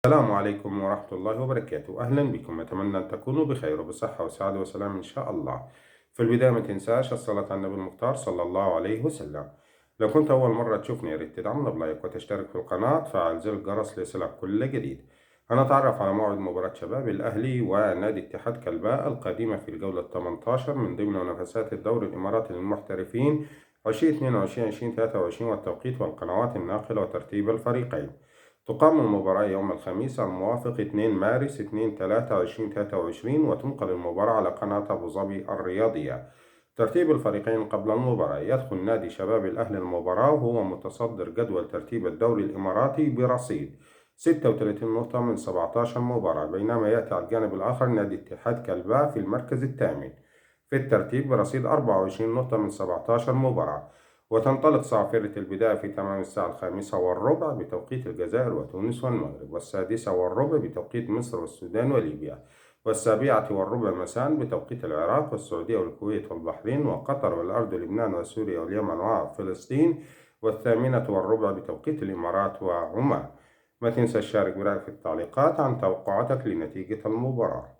السلام عليكم ورحمة الله وبركاته. أهلا بكم، أتمنى أن تكونوا بخير وبصحة وسعادة وسلام إن شاء الله. في البداية ما تنساش الصلاة على النبي المختار صلى الله عليه وسلم. لو كنت أول مرة تشوفني يا ريت تدعمنا بلايك وتشترك في القناة وتفعل زر الجرس ليصلك كل جديد. هنتعرف على موعد مباراة شباب الأهلي ونادي اتحاد كلباء القادمة في الجولة 18 من ضمن منافسات الدوري الإماراتي للمحترفين 2022-2023 والتوقيت والقنوات الناقلة وترتيب الفريقين. تقام المباراة يوم الخميس الموافق 2 مارس 2/3/2023 وتنقل المباراة على قناة أبو ظبي الرياضية. ترتيب الفريقين قبل المباراة: يدخل نادي شباب الأهلي المباراة وهو متصدر جدول ترتيب الدوري الإماراتي برصيد 36 نقطة من 17 مباراة، بينما يأتي على الجانب الآخر نادي اتحاد كلباء في المركز الثامن في الترتيب برصيد 24 نقطة من 17 مباراة. وتنطلق صافرة البداية في تمام الساعة 5:15 بتوقيت الجزائر وتونس والمغرب، 6:15 بتوقيت مصر والسودان وليبيا، 7:15 مساء بتوقيت العراق والسعودية والكويت والبحرين وقطر والأردن ولبنان وسوريا واليمن وفلسطين، 8:15 بتوقيت الإمارات وعمان. ما تنسى تشارك برأيك في التعليقات عن توقعاتك لنتيجة المباراة.